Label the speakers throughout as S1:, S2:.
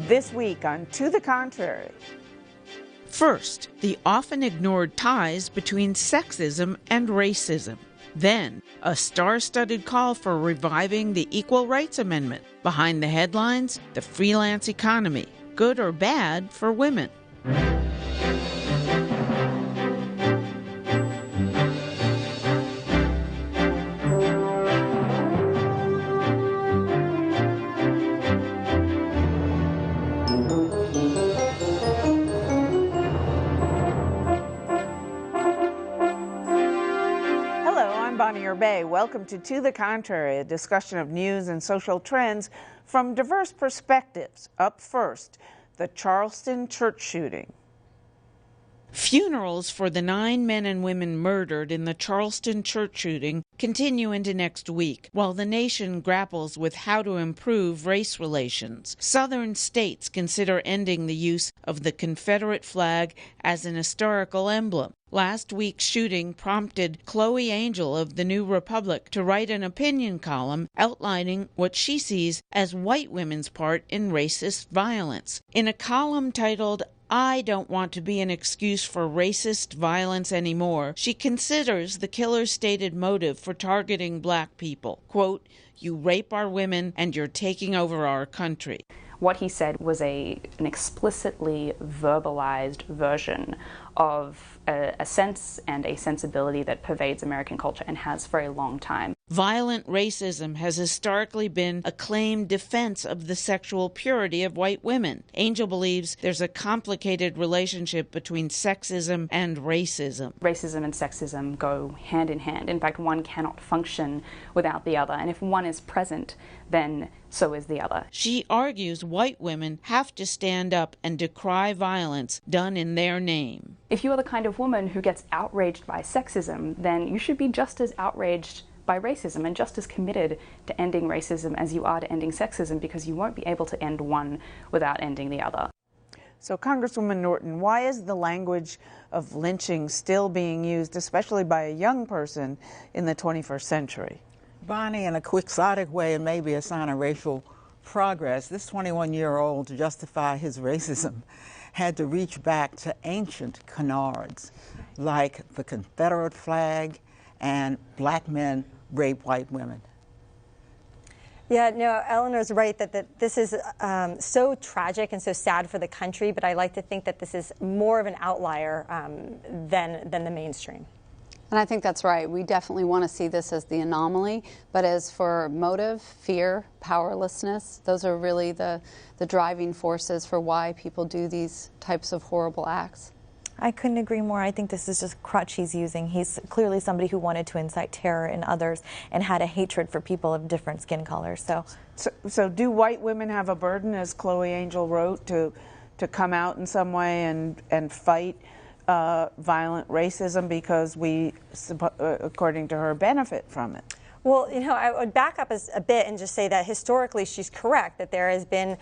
S1: This week on To the Contrary.
S2: First, the often ignored ties between sexism and racism. Then, a star-studded call for reviving the Equal Rights Amendment. Behind the headlines, the freelance economy, good or bad for women.
S1: Welcome to the Contrary, a discussion of news and social trends from diverse perspectives. Up first, the Charleston church shooting.
S2: Funerals for the 9 men and women murdered in the Charleston church shooting continue into next week, while the nation grapples with how to improve race relations. Southern states consider ending the use of the Confederate flag as an historical emblem. Last week's shooting prompted Chloe Angyal of the New Republic to write an opinion column outlining what she sees as white women's part in racist violence. In a column titled, "I don't want to be an excuse for racist violence anymore," she considers the killer's stated motive for targeting black people. Quote, "You rape our women and you're taking over our country."
S3: What he said was an explicitly verbalized version of a sense and a sensibility that pervades American culture and has for a long time.
S2: Violent racism has historically been a claimed defense of the sexual purity of white women. Angyal believes there's a complicated relationship between sexism and racism.
S3: Racism and sexism go hand in hand. In fact, one cannot function without the other. And if one is present, then so is the other.
S2: She argues white women have to stand up and decry violence done in their name.
S3: If you are the kind of woman who gets outraged by sexism, then you should be just as outraged by racism and just as committed to ending racism as you are to ending sexism, because you won't be able to end one without ending the other.
S1: So, Congresswoman Norton, why is the language of lynching still being used, especially by a young person, in the 21st century?
S4: Bonnie, in a quixotic way and maybe a sign of racial progress, this 21-year-old, to justify his racism, had to reach back to ancient canards like the Confederate flag and black men rape white women.
S5: Yeah, no, Eleanor's right that this is so tragic and so sad for the country, but I like to think that this is more of an outlier than the mainstream.
S6: And I think that's right. We definitely want to see this as the anomaly, but as for motive, fear, powerlessness, those are really the driving forces for why people do these types of horrible acts.
S7: I couldn't agree more. I think this is just crutch he's using. He's clearly somebody who wanted to incite terror in others and had a hatred for people of different skin colors.
S1: So do white women have a burden, as Chloe Angyal wrote, to come out in some way and fight violent racism because we, according to her, benefit from it?
S5: Well, you know, I would back up a bit and just say that historically she's correct, that there has been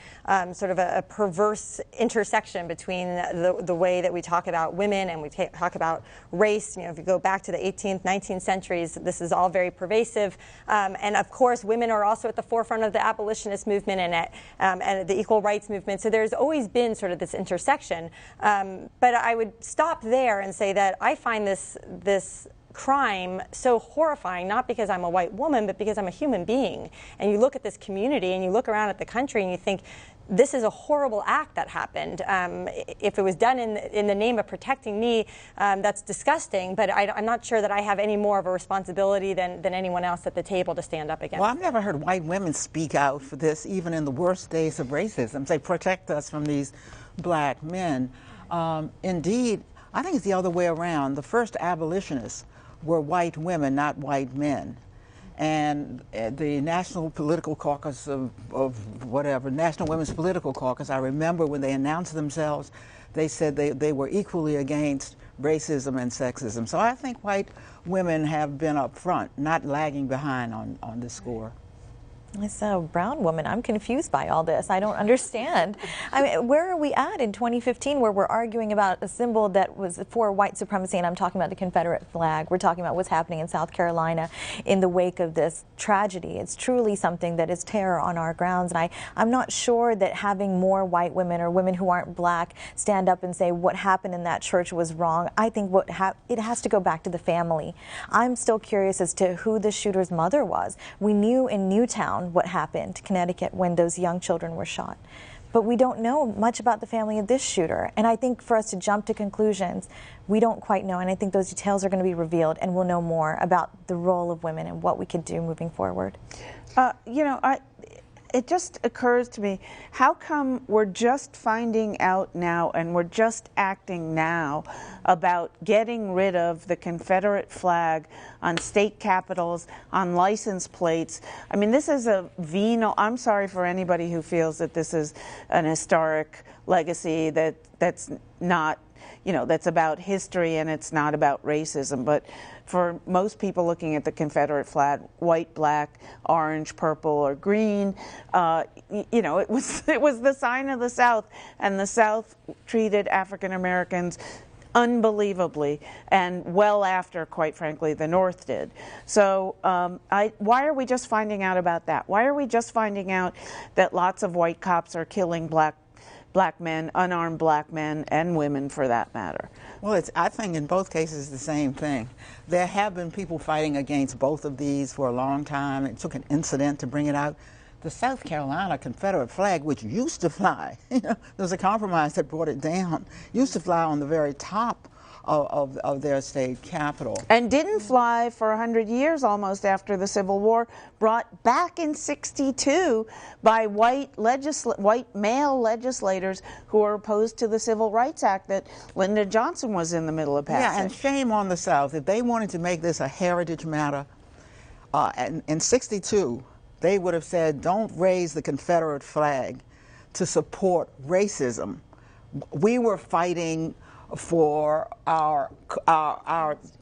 S5: sort of a perverse intersection between the way that we talk about women and we talk about race. You know, if you go back to the 18th, 19th centuries, this is all very pervasive. And of course, women are also at the forefront of the abolitionist movement and the equal rights movement. So there's always been sort of this intersection. But I would stop there and say that I find this crime so horrifying, not because I'm a white woman, but because I'm a human being. And you look at this community and you look around at the country and you think, this is a horrible act that happened. If it was done in the name of protecting me, that's disgusting, but I'm not sure that I have any more of a responsibility than anyone else at the table to stand up against.
S4: Well, I've never heard white women speak out for this, even in the worst days of racism. They protect us from these black men. Indeed, I think it's the other way around. The first abolitionists were white women, not white men. And the National Political Caucus of whatever, National Women's Political Caucus, I remember when they announced themselves, they said they were equally against racism and sexism. So I think white women have been up front, not lagging behind on this score.
S7: As a brown woman, I'm confused by all this. I don't understand. I mean, where are we at in 2015 where we're arguing about a symbol that was for white supremacy, and I'm talking about the Confederate flag. We're talking about what's happening in South Carolina in the wake of this tragedy. It's truly something that is terror on our grounds, and I'm not sure that having more white women or women who aren't black stand up and say what happened in that church was wrong. I think it has to go back to the family. I'm still curious as to who the shooter's mother was. We knew in Newtown what happened, Connecticut, when those young children were shot. But we don't know much about the family of this shooter. And I think for us to jump to conclusions, we don't quite know. And I think those details are going to be revealed, and we'll know more about the role of women and what we could do moving forward.
S1: You know, it just occurs to me, how come we're just finding out now and we're just acting now about getting rid of the Confederate flag on state capitals, on license plates? I mean, this is a venal. I'm sorry for anybody who feels that this is an historic legacy that's not, you know, that's about history and it's not about racism. But for most people looking at the Confederate flag, white, black, orange, purple, or green, you know, it was the sign of the South, and the South treated African Americans unbelievably, and well after, quite frankly, the North did. So why are we just finding out about that? Why are we just finding out that lots of white cops are killing black men, unarmed black men, and women for that matter?
S4: Well, I think in both cases the same thing. There have been people fighting against both of these for a long time. It took an incident to bring it out. The South Carolina Confederate flag, which used to fly, you know, there was a compromise that brought it down, used to fly on the very top of their state capital. And
S1: didn't fly for 100 years almost after the Civil War, brought back in '62 by white male legislators who were opposed to the Civil Rights Act that Lyndon Johnson was in the middle of passing.
S4: Yeah, and shame on the South. If they wanted to make this a heritage matter, in '62, they would have said, don't raise the Confederate flag to support racism. We were fighting for our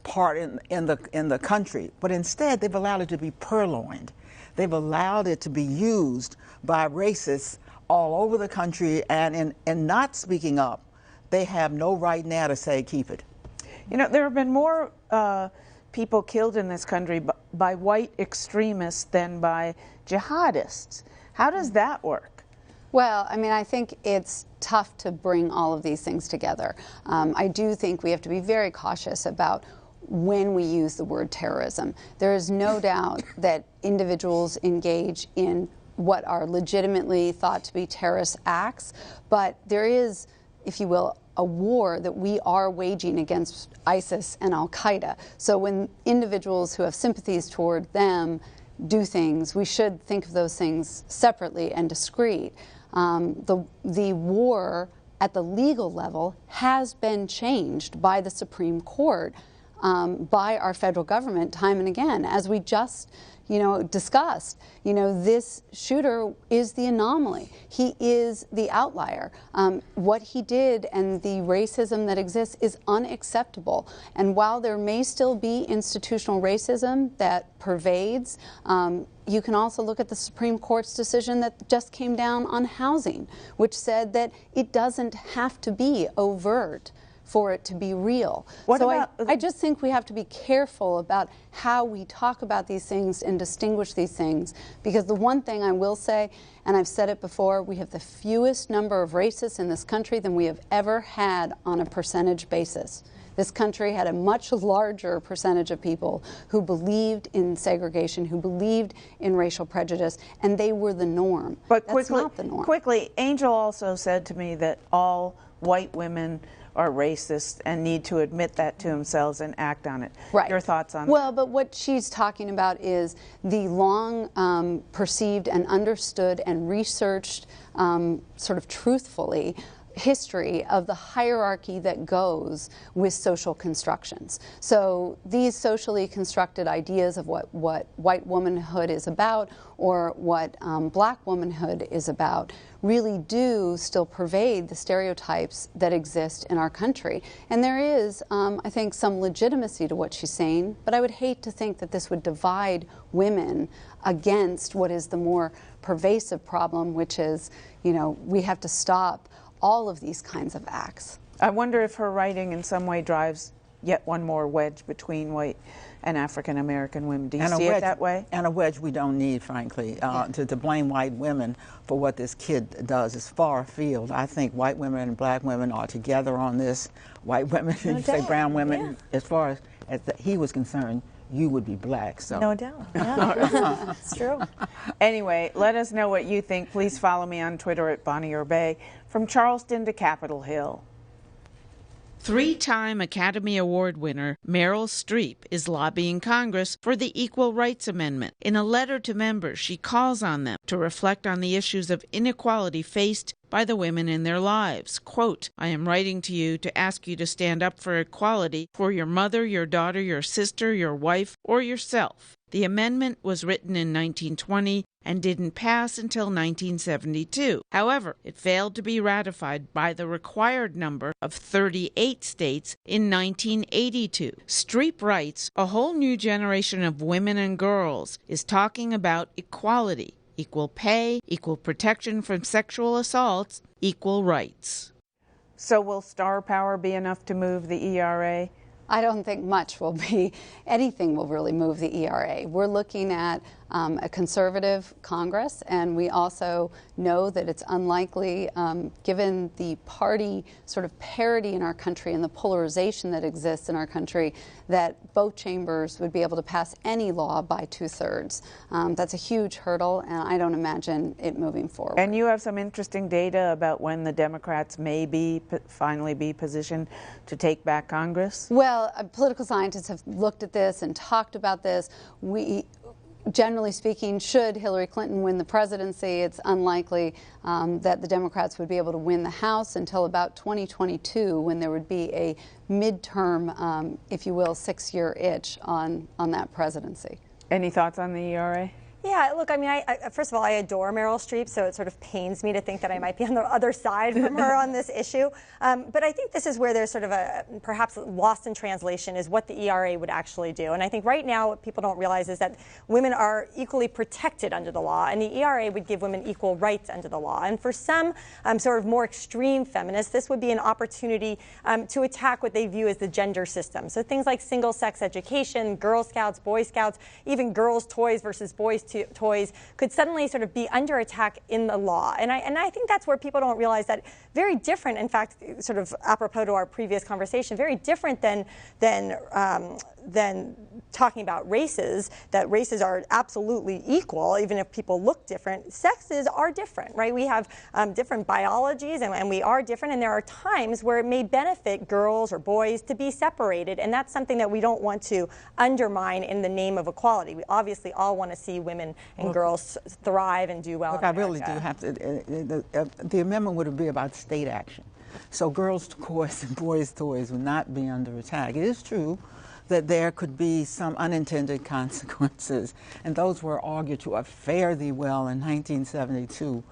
S4: part in the country, but instead they've allowed it to be purloined. They've allowed it to be used by racists all over the country, and in not speaking up, they have no right now to say keep it.
S1: You know, there have been more people killed in this country by white extremists than by jihadists. How does that work?
S6: Well, I mean, I think it's tough to bring all of these things together. I do think we have to be very cautious about when we use the word terrorism. There is no doubt that individuals engage in what are legitimately thought to be terrorist acts, but there is, if you will, a war that we are waging against ISIS and Al-Qaeda. So when individuals who have sympathies toward them do things, we should think of those things separately and discrete. The war at the legal level has been changed by the Supreme Court, by our federal government time and again. As we just, discussed, this shooter is the anomaly. He is the outlier. What he did and the racism that exists is unacceptable. And while there may still be institutional racism that pervades, you can also look at the Supreme Court's decision that just came down on housing, which said that it doesn't have to be overt for it to be real. I just think we have to be careful about how we talk about these things and distinguish these things, because the one thing I will say, and I've said it before, we have the fewest number of racists in this country than we have ever had on a percentage basis. This country had a much larger percentage of people who believed in segregation, who believed in racial prejudice, and they were the norm.
S1: But
S6: that's not the norm.
S1: Quickly, Angel also said to me that all white women are racist and need to admit that to themselves and act on it.
S6: Right.
S1: Your thoughts on that?
S6: Well, but what she's talking about is the long perceived and understood and researched sort of truthfully history of the hierarchy that goes with social constructions. So these socially constructed ideas of what white womanhood is about or what black womanhood is about really do still pervade the stereotypes that exist in our country. And there is, I think, some legitimacy to what she's saying, but I would hate to think that this would divide women against what is the more pervasive problem, which is, you know, we have to stop all of these kinds of acts.
S1: I wonder if her writing in some way drives yet one more wedge between white and African American women. Do you see it that way?
S4: And a wedge we don't need, frankly. To blame white women for what this kid does is far afield. I think white women and black women are together on this. White women, you say brown women, as far as he was concerned, you would be black. So.
S7: No doubt. Yeah. It's true.
S1: Anyway, let us know what you think. Please follow me on Twitter at Bonnie Urbay. From Charleston to Capitol Hill.
S2: Three-time Academy Award winner Meryl Streep is lobbying Congress for the Equal Rights Amendment. In a letter to members, she calls on them to reflect on the issues of inequality faced by the women in their lives. Quote, "I am writing to you to ask you to stand up for equality for your mother, your daughter, your sister, your wife, or yourself. The amendment was written in 1920 and didn't pass until 1972. However, it failed to be ratified by the required number of 38 states in 1982. Streep writes, a whole new generation of women and girls is talking about equality, equal pay, equal protection from sexual assaults, equal rights."
S1: So will star power be enough to move the ERA?
S6: I don't think much will be, anything will really move the ERA. We're looking at a conservative Congress, and we also know that it's unlikely, given the party sort of parity in our country and the polarization that exists in our country, that both chambers would be able to pass any law by 2/3. That's a huge hurdle, and I don't imagine it moving forward.
S1: And you have some interesting data about when the Democrats may finally be positioned to take back Congress?
S6: Well, political scientists have looked at this and talked about this. Generally speaking, should Hillary Clinton win the presidency, it's unlikely that the Democrats would be able to win the House until about 2022, when there would be a midterm, if you will, 6-year itch on that presidency.
S1: Any thoughts on the ERA?
S5: Yeah, look, I mean, first of all, I adore Meryl Streep, so it sort of pains me to think that I might be on the other side from her on this issue. But I think this is where there's sort of a perhaps lost in translation is what the ERA would actually do. And I think right now what people don't realize is that women are equally protected under the law, and the ERA would give women equal rights under the law. And for some sort of more extreme feminists, this would be an opportunity to attack what they view as the gender system. So things like single-sex education, Girl Scouts, Boy Scouts, even girls' toys versus boys' toys could suddenly sort of be under attack in the law. And I think that's where people don't realize that very different, in fact, sort of apropos to our previous conversation, very different than talking about races, that races are absolutely equal, even if people look different. Sexes are different, right? We have different biologies, and we are different, and there are times where it may benefit girls or boys to be separated, and that's something that we don't want to undermine in the name of equality. We obviously all want to see women and girls thrive and do well.
S4: Look, I really do have to. The amendment would be about state action. So girls' toys and boys' toys would not be under attack. It is true that there could be some unintended consequences, and those were argued to fare thee well in 1972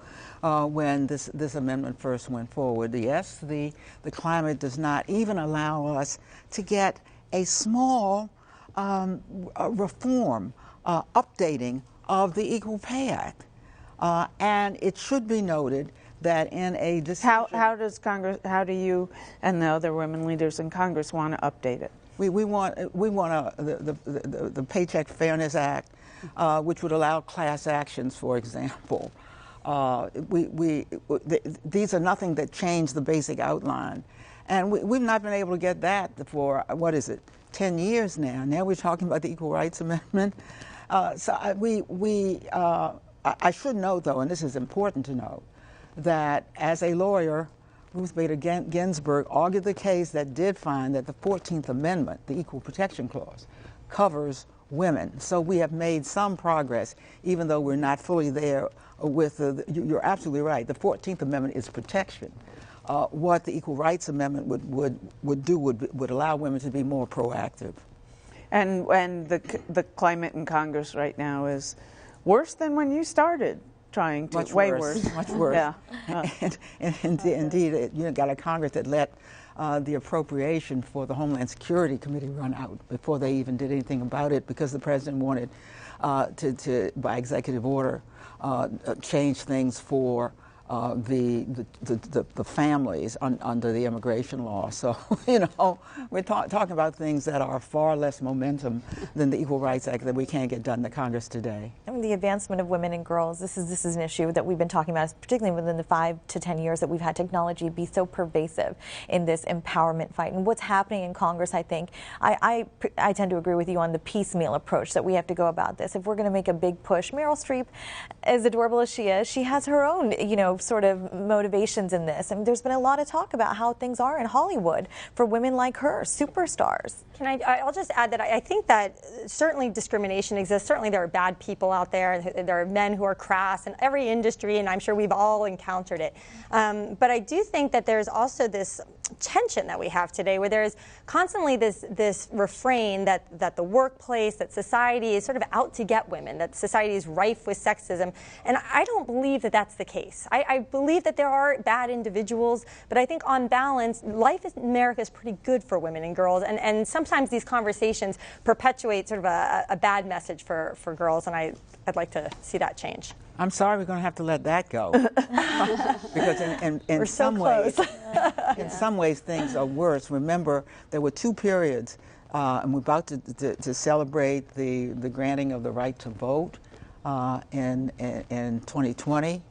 S4: when this amendment first went forward. Yes, the climate does not even allow us to get a small reform, updating of the Equal Pay Act. And it should be noted that in a decision...
S1: How do you and the other women leaders in Congress want to update it?
S4: We want the Paycheck Fairness Act, which would allow class actions, for example. These are nothing that change the basic outline. And we've not been able to get that for, 10 years now. Now we're talking about the Equal Rights Amendment. I should note, though, and this is important to note, that as a lawyer, Ruth Bader Ginsburg argued the case that did find that the 14th Amendment, the Equal Protection Clause, covers women. So we have made some progress, even though we're not fully there with you're absolutely right. The 14th Amendment is protection what the Equal Rights Amendment would allow women to be more proactive.
S1: And the climate in Congress right now is worse than when you started trying to.
S4: Much
S1: way
S4: worse.
S1: worse.
S4: Much worse.
S1: Yeah.
S4: And indeed, you got a Congress that let the appropriation for the Homeland Security Committee run out before they even did anything about it, because the president wanted to by executive order, change things for the families under the immigration law. So, we're talking about things that are far less momentum than the Equal Rights Act that we can't get done in the Congress today.
S7: I mean, the advancement of women and girls, this is an issue that we've been talking about, particularly within the 5 to 10 years that we've had technology be so pervasive in this empowerment fight. And what's happening in Congress, I think, I tend to agree with you on the piecemeal approach that we have to go about this. If we're going to make a big push, Meryl Streep, as adorable as she is, she has her own, sort of motivations in this. I mean, there's been a lot of talk about how things are in Hollywood for women like her, superstars.
S5: I'll just add that I think that certainly discrimination exists. Certainly there are bad people out there. There are men who are crass in every industry, and I'm sure we've all encountered it. But I do think that there's also this tension that we have today, where there's constantly this refrain that the workplace, that society is sort of out to get women, that society is rife with sexism. And I don't believe that that's the case. I believe that there are bad individuals, but I think on balance, life in America is pretty good for women and girls. And sometimes these conversations perpetuate sort of a bad message for girls, and I'd like to see that change.
S4: I'm sorry, we're going to have to let that go. Because in some ways things are worse. Remember, there were 2 periods, and we're about to celebrate the granting of the right to vote in 2020.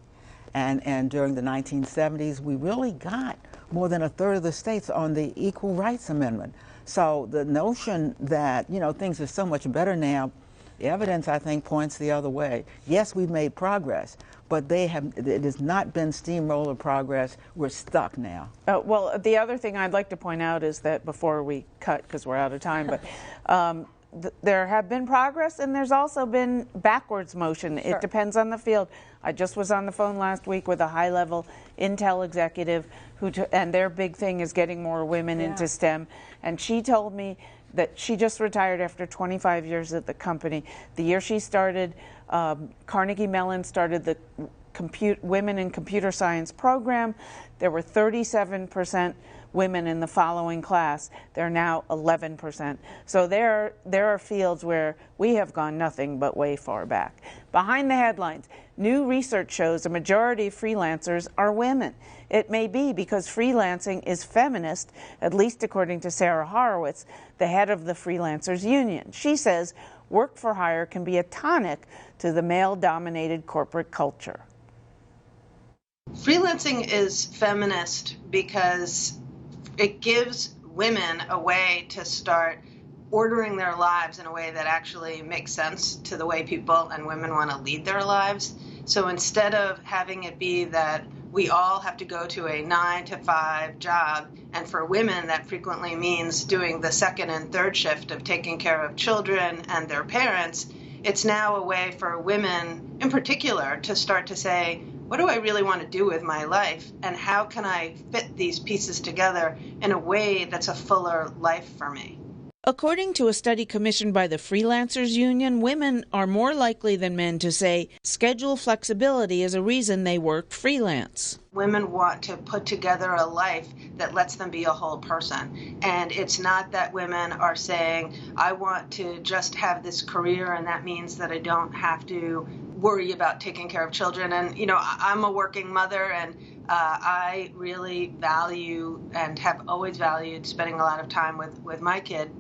S4: And during the 1970s, we really got more than a third of the states on the Equal Rights Amendment. So the notion that, things are so much better now, the evidence, I think, points the other way. Yes, we've made progress, but it has not been steamroller progress. We're stuck now.
S1: Well, the other thing I'd like to point out is that before we cut, because we're out of time, but there have been progress, and there's also been backwards motion. Sure. It depends on the field. I just was on the phone last week with a high-level Intel executive and their big thing is getting more women into STEM, and she told me that she just retired after 25 years at the company. The year she started, Carnegie Mellon started the Women in Computer Science program. There were 37% women in the following class. They're now 11%. So there are fields where we have gone nothing but way far back. Behind the headlines, new research shows a majority of freelancers are women. It may be because freelancing is feminist, at least according to Sarah Horowitz, the head of the Freelancers Union. She says work for hire can be a tonic to the male-dominated corporate culture.
S8: Freelancing is feminist because it gives women a way to start ordering their lives in a way that actually makes sense to the way people and women want to lead their lives. So instead of having it be that we all have to go to a 9-to-5 job, and for women that frequently means doing the second and third shift of taking care of children and their parents, it's now a way for women in particular to start to say, what do I really want to do with my life, and how can I fit these pieces together in a way that's a fuller life for me?
S2: According to a study commissioned by the Freelancers Union, women are more likely than men to say schedule flexibility is a reason they work freelance.
S8: Women want to put together a life that lets them be a whole person. And it's not that women are saying, I want to just have this career and that means that I don't have to worry about taking care of children. And, I'm a working mother, and I really value and have always valued spending a lot of time with my kid.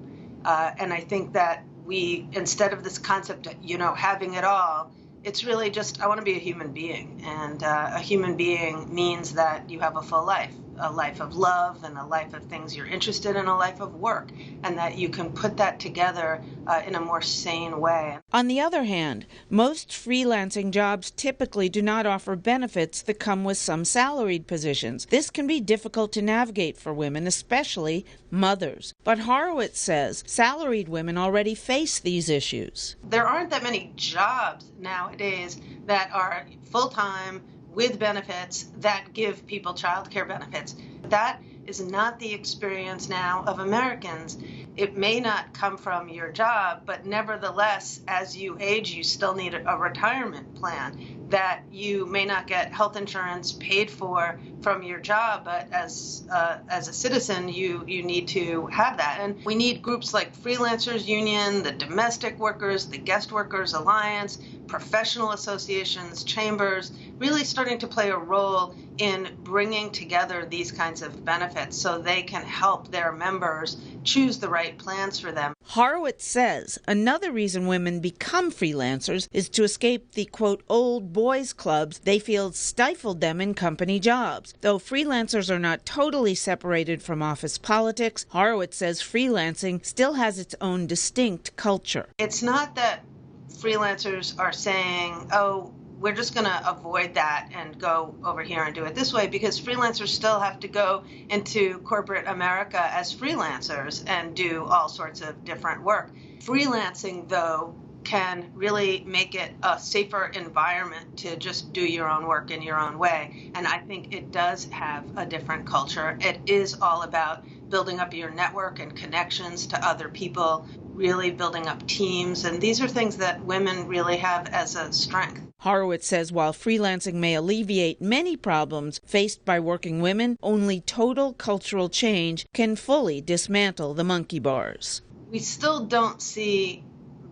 S8: And I think that we, instead of this concept of, having it all, it's really just, I want to be a human being. And a human being means that you have a full life, a life of love and a life of things you're interested in, a life of work, and that you can put that together in a more sane way.
S2: On the other hand, most freelancing jobs typically do not offer benefits that come with some salaried positions. This can be difficult to navigate for women, especially mothers. But Horowitz says salaried women already face these issues.
S8: There aren't that many jobs nowadays that are full-time, with benefits that give people childcare benefits. That is not the experience now of Americans. It may not come from your job, but nevertheless, as you age, you still need a retirement plan, that you may not get health insurance paid for from your job, but as a citizen, you need to have that. And we need groups like Freelancers Union, the Domestic Workers, the Guest Workers Alliance, professional associations, chambers, really starting to play a role in bringing together these kinds of benefits so they can help their members choose the right plans for them.
S2: Horowitz says another reason women become freelancers is to escape the, quote, old boys clubs they feel stifled them in company jobs. Though freelancers are not totally separated from office politics, Horowitz says freelancing still has its own distinct culture.
S8: It's not that freelancers are saying, oh, we're just going to avoid that and go over here and do it this way, because freelancers still have to go into corporate America as freelancers and do all sorts of different work. Freelancing, though, can really make it a safer environment to just do your own work in your own way. And I think it does have a different culture. It is all about building up your network and connections to other people, really building up teams. And these are things that women really have as a strength.
S2: Horowitz says while freelancing may alleviate many problems faced by working women, only total cultural change can fully dismantle the monkey bars.
S8: We still don't see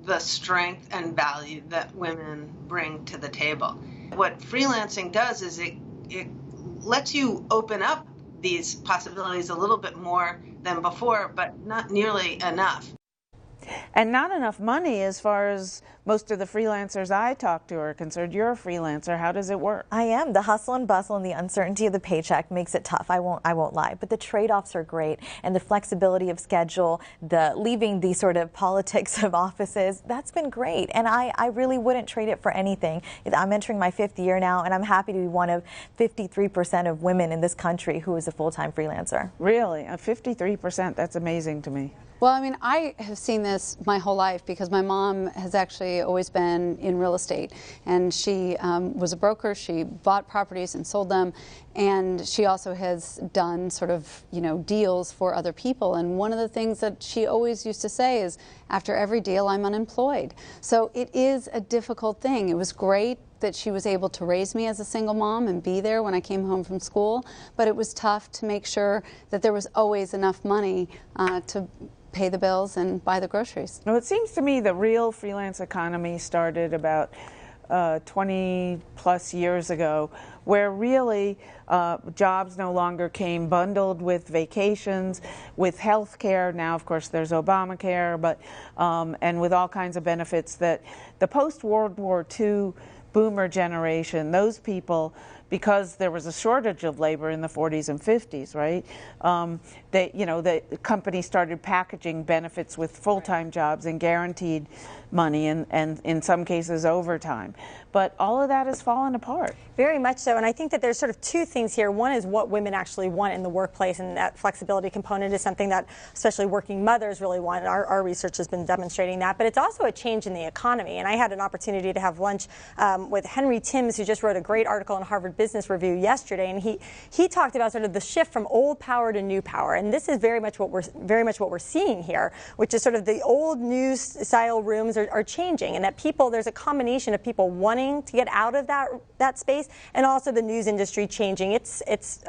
S8: the strength and value that women bring to the table. What freelancing does is it lets you open up these possibilities a little bit more than before, but not nearly enough.
S1: And not enough money as far as most of the freelancers I talk to are concerned. You're a freelancer. How does it work?
S7: I am. The hustle and bustle and the uncertainty of the paycheck makes it tough. I won't lie. But the trade-offs are great, and the flexibility of schedule, the leaving the sort of politics of offices, that's been great. And I really wouldn't trade it for anything. I'm entering my 5th year now, and I'm happy to be one of 53% of women in this country who is a full-time freelancer.
S1: Really? 53%? That's amazing to me.
S6: Well, I mean, I have seen this my whole life because my mom has actually always been in real estate, and she was a broker. She bought properties and sold them, and she also has done sort of, deals for other people. And one of the things that she always used to say is, after every deal, I'm unemployed. So it is a difficult thing. It was great that she was able to raise me as a single mom and be there when I came home from school, but it was tough to make sure that there was always enough money to pay the bills and buy the groceries.
S1: Well, it seems to me the real freelance economy started about 20 plus years ago, where really jobs no longer came bundled with vacations, with health care. Now, of course, there's Obamacare, but and with all kinds of benefits that the post-World War II boomer generation, those people, because there was a shortage of labor in the 40s and 50s, right? The company started packaging benefits with full-time jobs and guaranteed money and in some cases overtime. But all of that has fallen apart.
S5: Very much so, and I think that there's sort of two things here. One is what women actually want in the workplace, and that flexibility component is something that especially working mothers really want. Our research has been demonstrating that, but it's also a change in the economy. And I had an opportunity to have lunch with Henry Timms, who just wrote a great article in Harvard Business Review yesterday, and he talked about sort of the shift from old power to new power, and this is very much what we're seeing here, which is sort of the old news style rooms are changing, and that there's a combination of people wanting to get out of that space, and also the news industry changing its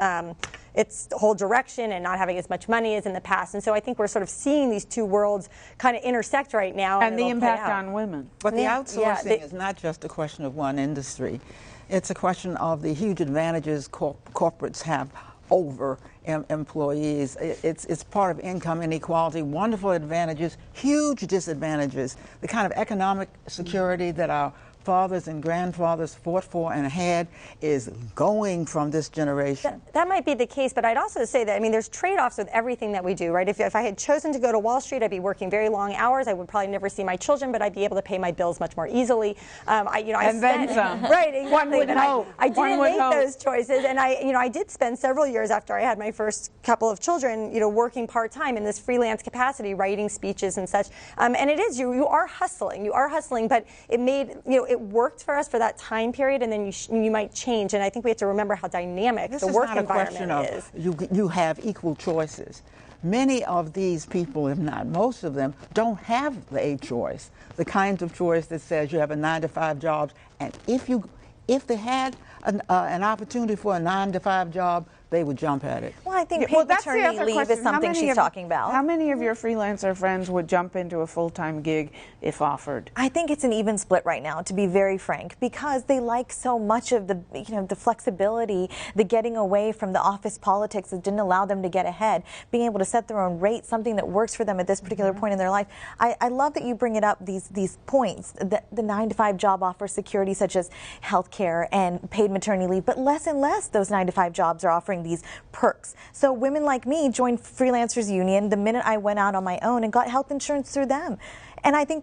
S5: whole direction and not having as much money as in the past. And so I think we're sort of seeing these two worlds kind of intersect right now.
S1: And the impact on women.
S4: But the outsourcing is not just a question of one industry. It's a question of the huge advantages corporates have over employees. It's part of income inequality, wonderful advantages, huge disadvantages. The kind of economic security that our fathers and grandfathers fought for and had is going from this generation.
S5: That might be the case, but I'd also say that, I mean, there's trade-offs with everything that we do, right? If I had chosen to go to Wall Street, I'd be working very long hours. I would probably never see my children, but I'd be able to pay my bills much more easily.
S1: Then some.
S5: Right, exactly.
S1: One would hope.
S5: I didn't make those choices, and I did spend several years after I had my first couple of children, working part-time in this freelance capacity, writing speeches and such. And it is, you are hustling, but it made, it worked for us for that time period, and then you might change. And I think we have to remember how dynamic the work environment is.
S4: You have equal choices. Many of these people, if not most of them, don't have a choice. The kinds of choice that says you have a 9-to-5 job, and if they had an opportunity for a 9-to-5 job, they would jump at it.
S7: Well, I think paid maternity leave is something she's talking about.
S1: How many of your freelancer friends would jump into a full-time gig if offered?
S7: I think it's an even split right now, to be very frank, because they like so much of the, the flexibility, the getting away from the office politics that didn't allow them to get ahead, being able to set their own rate, something that works for them at this particular point in their life. I love that you bring it up, these points, the 9-to-5 job offers security such as health care and paid maternity leave, but less and less those 9-to-5 jobs are offering these perks. So women like me joined Freelancers Union the minute I went out on my own and got health insurance through them. And I think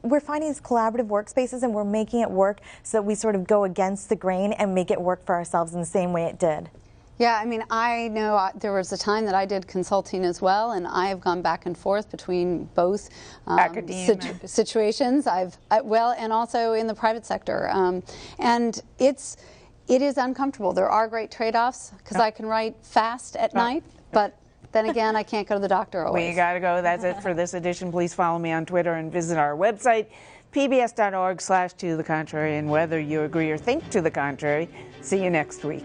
S7: we're finding these collaborative workspaces, and we're making it work so that we sort of go against the grain and make it work for ourselves in the same way it did.
S6: Yeah, I mean, I know there was a time that I did consulting as well, and I have gone back and forth between both situations. And also in the private sector, and it is uncomfortable. There are great trade-offs because I can write fast at night, but then again, I can't go to the doctor always.
S1: We got to go. That's it for this edition. Please follow me on Twitter and visit our website, pbs.org/to the contrary. And whether you agree or think to the contrary, see you next week.